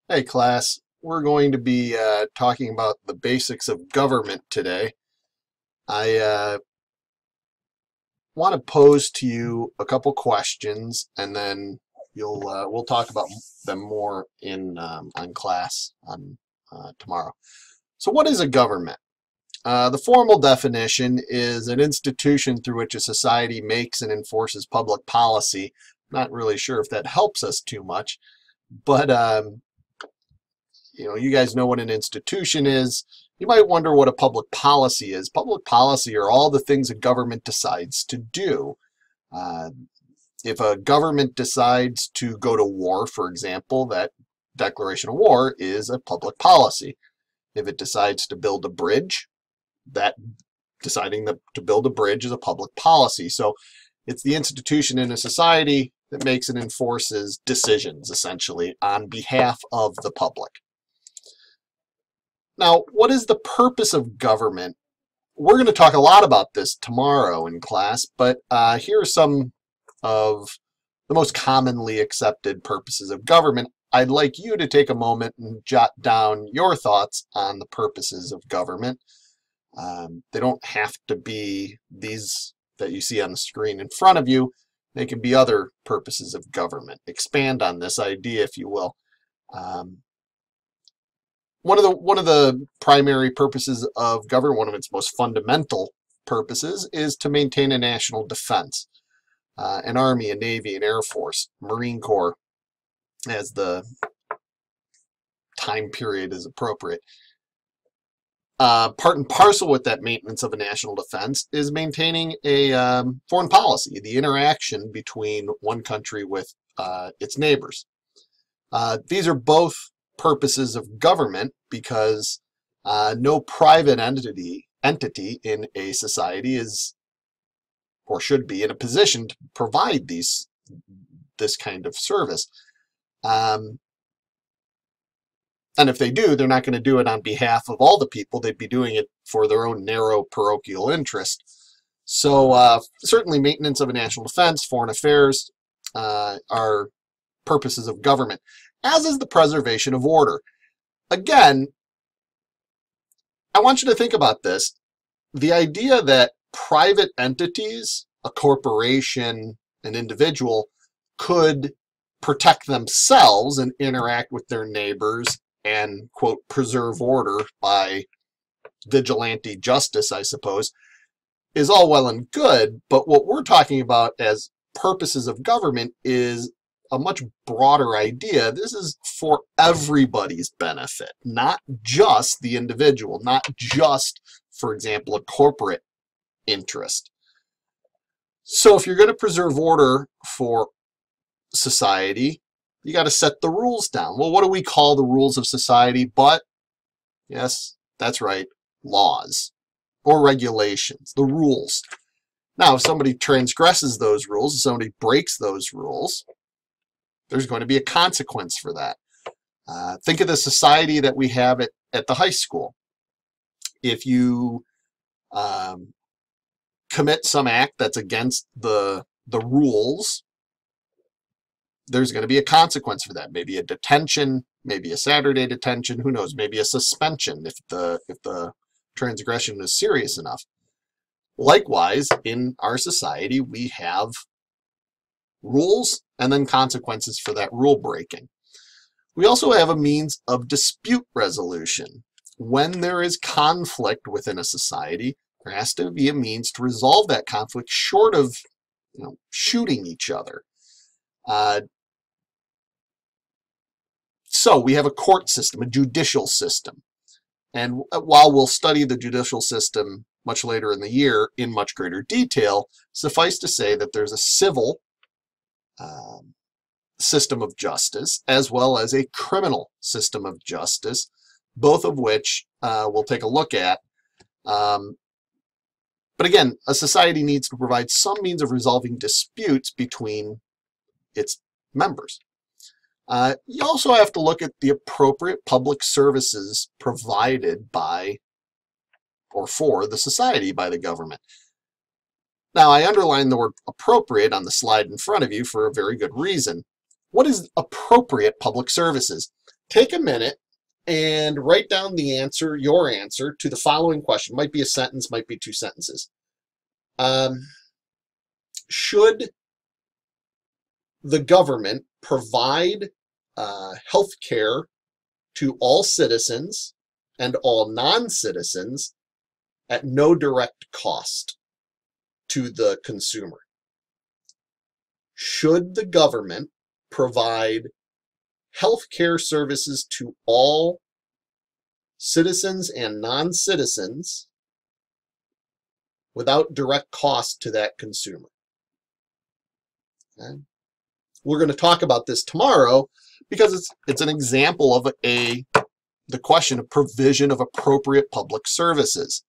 Hey class, we're going to be talking about the basics of government today. I want to pose to you a couple questions, and then we'll talk about them more in on class on tomorrow. So, what is a government? The formal definition is an institution through which a society makes and enforces public policy. Not really sure if that helps us too much, but you guys know what an institution is. You might wonder what a public policy is. Public policy are all the things a government decides to do. Uh, if a government decides to go to war, for example, that declaration of war is a public policy. If it decides to build a bridge, that deciding to build a bridge is a public policy. So it's the institution in a society that makes and enforces decisions, essentially, on behalf of the public. Now, what is the purpose of government? We're going to talk a lot about this tomorrow in class, but here are some of the most commonly accepted purposes of government. I'd like you to take a moment and jot down your thoughts on the purposes of government. They don't have to be these that you see on the screen in front of you. They can be other purposes of government. Expand on this idea, if you will. One of the primary purposes of government, one of its most fundamental purposes, is to maintain a national defense. An army, a navy, an air force, Marine Corps, as the time period is appropriate. Part and parcel with that maintenance of a national defense is maintaining a foreign policy, the interaction between one country with its neighbors. These are both purposes of government because no private entity in a society is or should be in a position to provide this kind of service. And if they do, they're not going to do it on behalf of all the people. They'd be doing it for their own narrow parochial interest. So certainly maintenance of a national defense, foreign affairs are purposes of government, as is the preservation of order. Again, I want you to think about this. The idea that private entities, a corporation, an individual, could protect themselves and interact with their neighbors and, quote, preserve order by vigilante justice, I suppose, is all well and good. But what we're talking about as purposes of government is a much broader idea. This is for everybody's benefit, not just the individual, not just, for example, a corporate interest. So if you're going to preserve order for society, you got to set the rules down. Well, what do we call the rules of society? But, yes, that's right, laws or regulations, the rules. Now, if somebody transgresses those rules, if somebody breaks those rules, there's going to be a consequence for that. Think of the society that we have at the high school. If you commit some act that's against the rules, there's going to be a consequence for that. Maybe a detention, maybe a Saturday detention, who knows, maybe a suspension if the transgression is serious enough. Likewise, in our society, we have rules and then consequences for that rule breaking. We also have a means of dispute resolution. When there is conflict within a society, there has to be a means to resolve that conflict short of shooting each other. So we have a court system, a judicial system. And while we'll study the judicial system much later in the year in much greater detail, suffice to say that there's a civil system of justice as well as a criminal system of justice, both of which we'll take a look at. But again, a society needs to provide some means of resolving disputes between its members. You also have to look at the appropriate public services provided by or for the society by the government. Now, I underline the word appropriate on the slide in front of you for a very good reason. What is appropriate public services? take a minute and write down the answer, your answer, to the following question. Might be a sentence, might be 2 sentences. Should the government provide health care to all citizens and all non-citizens at no direct cost to the consumer? Should the government provide health care services to all citizens and non-citizens without direct cost to that consumer? Okay. We're going to talk about this tomorrow because it's an example of the question of provision of appropriate public services.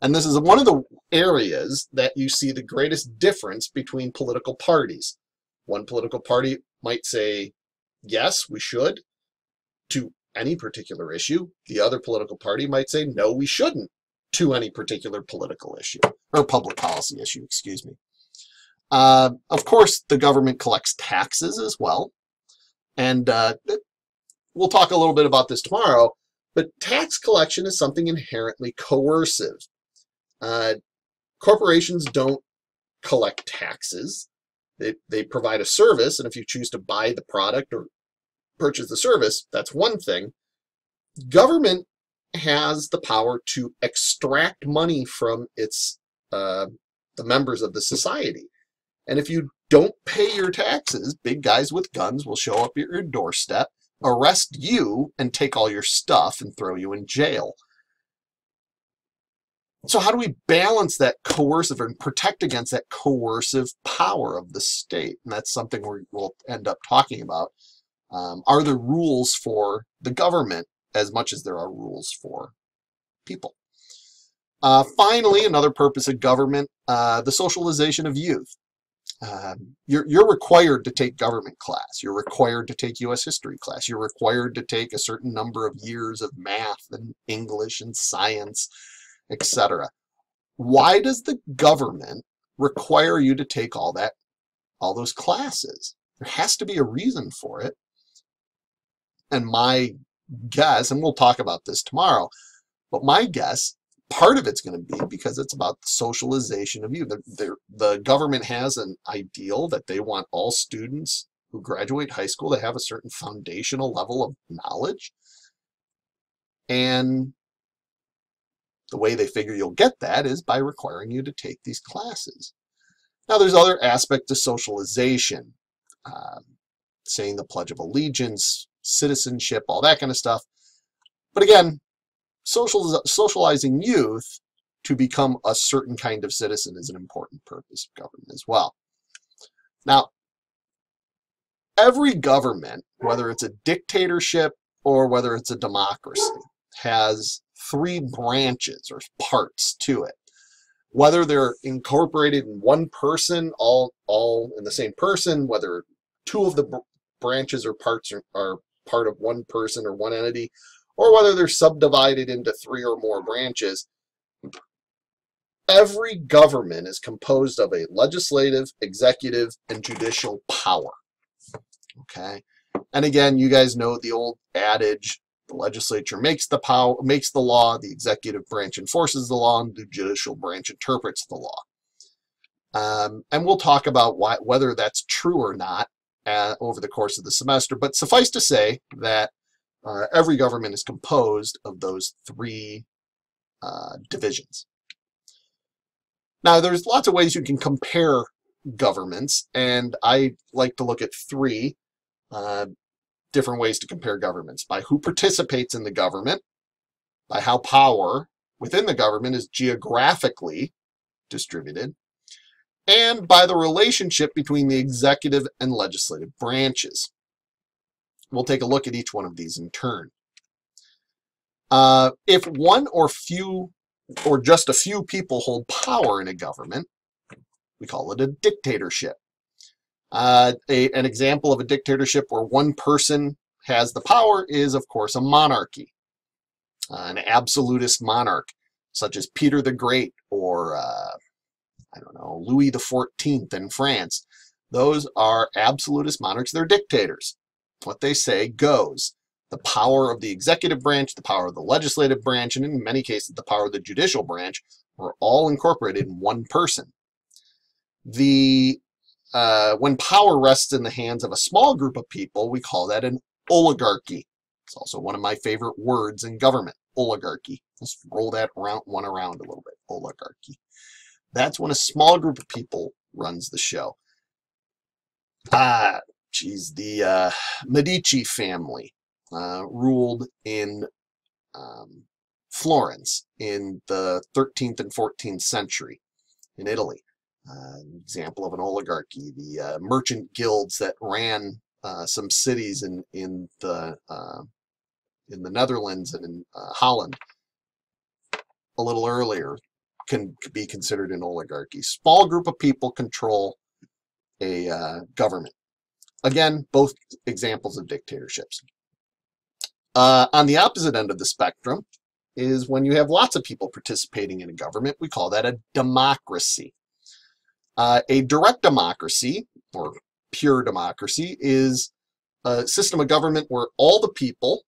And this is one of the areas that you see the greatest difference between political parties. One political party might say, yes, we should, to any particular issue. The other political party might say, no, we shouldn't, to any particular political issue, or public policy issue, excuse me. Of course, the government collects taxes as well. And we'll talk a little bit about this tomorrow, but tax collection is something inherently coercive. Corporations don't collect taxes. They provide a service, and if you choose to buy the product or purchase the service, that's one thing. Government has the power to extract money from the members of the society. And if you don't pay your taxes, big guys with guns will show up at your doorstep, arrest you, and take all your stuff and throw you in jail. So how do we balance that coercive and protect against that coercive power of the state? And that's something we'll end up talking about. Are there rules for the government as much as there are rules for people? Finally, another purpose of government, the socialization of youth. You're required to take government class. You're required to take U.S. history class. You're required to take a certain number of years of math and English and science, etc. Why does the government require you to take all those classes? There has to be a reason for it. And my guess, and we'll talk about this tomorrow, but my guess, part of it's going to be because it's about the socialization of youth. The government has an ideal that they want all students who graduate high school to have a certain foundational level of knowledge. And the way they figure you'll get that is by requiring you to take these classes. Now, there's other aspects of socialization, saying the Pledge of Allegiance, citizenship, all that kind of stuff. But again, socializing youth to become a certain kind of citizen is an important purpose of government as well. Now, every government, whether it's a dictatorship or whether it's a democracy, has 3 branches or parts to it. Whether they're incorporated in one person, all in the same person, whether 2 of the branches or parts are part of one person or one entity, or whether they're subdivided into 3 or more branches, every government is composed of a legislative, executive, and judicial power. Okay? And again, you guys know the old adage, the legislature makes the law, the executive branch enforces the law, and the judicial branch interprets the law. And we'll talk about whether that's true or not over the course of the semester, but suffice to say that every government is composed of those 3 divisions. Now, there's lots of ways you can compare governments, and I like to look at 3 different ways to compare governments: by who participates in the government, by how power within the government is geographically distributed, and by the relationship between the executive and legislative branches. We'll take a look at each one of these in turn. If one or just a few people hold power in a government, we call it a dictatorship. An example of a dictatorship where one person has the power is, of course, a monarchy, an absolutist monarch, such as Peter the Great or, I don't know, Louis XIV in France. Those are absolutist monarchs. They're dictators. What they say goes. the power of the executive branch, the power of the legislative branch, and in many cases, the power of the judicial branch were all incorporated in one person. When power rests in the hands of a small group of people, we call that an oligarchy. It's also one of my favorite words in government, oligarchy. Let's roll that one around a little bit, oligarchy. That's when a small group of people runs the show. The Medici family ruled in Florence in the 13th and 14th century in Italy. An example of an oligarchy, the merchant guilds that ran some cities in the Netherlands and in Holland a little earlier can be considered an oligarchy. Small group of people control a government. Again, both examples of dictatorships. On the opposite end of the spectrum is when you have lots of people participating in a government. We call that a democracy. A direct democracy, or pure democracy, is a system of government where all the people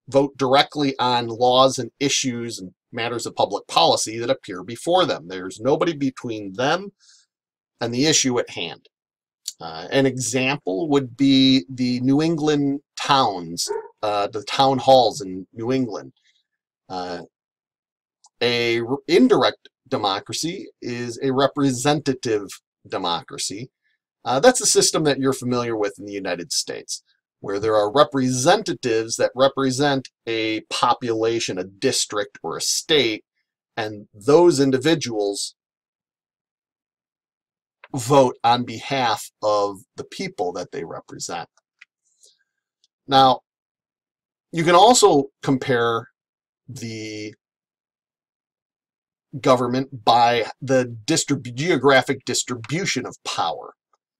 vote directly on laws and issues and matters of public policy that appear before them. There's nobody between them and the issue at hand. An example would be the New England towns, the town halls in New England. A indirect democracy is a representative democracy. That's a system that you're familiar with in the United States, where there are representatives that represent a population, a district, or a state, and those individuals vote on behalf of the people that they represent. Now, you can also compare the government by the geographic distribution of power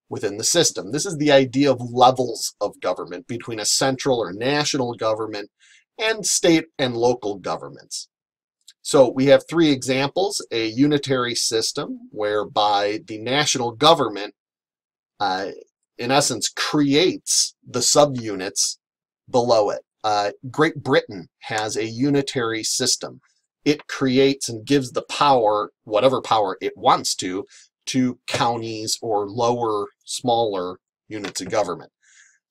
within the system. This is the idea of levels of government between a central or national government and state and local governments. So we have three examples: a unitary system whereby the national government in essence creates the subunits below it. Great Britain has a unitary system. It creates and gives the power, whatever power it wants to counties or lower, smaller units of government.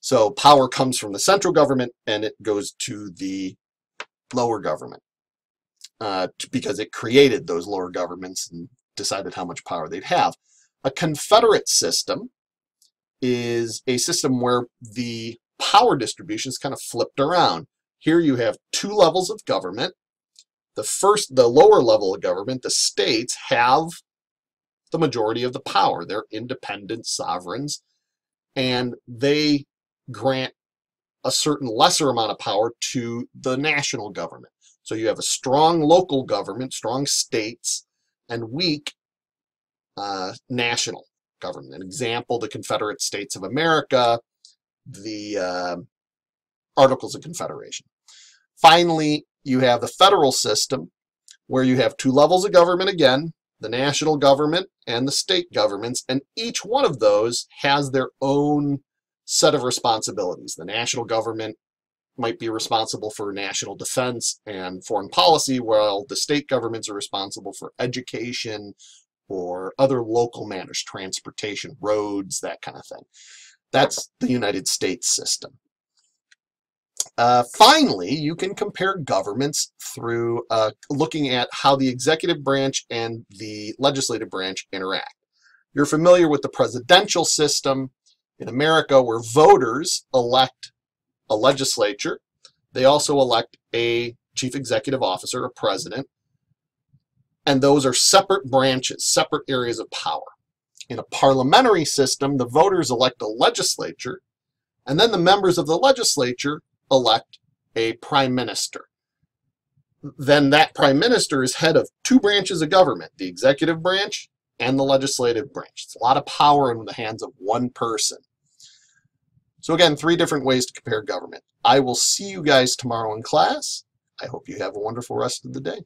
So power comes from the central government and it goes to the lower government because it created those lower governments and decided how much power they'd have. A confederate system is a system where the power distribution is kind of flipped around. Here you have two levels of government. The lower level of government, the states, have the majority of the power. They're independent sovereigns, and they grant a certain lesser amount of power to the national government. So you have a strong local government, strong states, and weak national government. An example, the Confederate States of America, the Articles of Confederation. Finally, you have the federal system, where you have two levels of government again, the national government and the state governments, and each one of those has their own set of responsibilities. The national government might be responsible for national defense and foreign policy, while the state governments are responsible for education or other local matters, transportation, roads, that kind of thing. That's the United States system. Finally, you can compare governments through looking at how the executive branch and the legislative branch interact. You're familiar with the presidential system in America, where voters elect a legislature. They also elect a chief executive officer, a president, and those are separate branches, separate areas of power. In a parliamentary system, the voters elect a legislature, and then the members of the legislature elect a prime minister. Then that prime minister is head of two branches of government, the executive branch and the legislative branch. It's a lot of power in the hands of one person. So again, three different ways to compare government. I will see you guys tomorrow in class. I hope you have a wonderful rest of the day.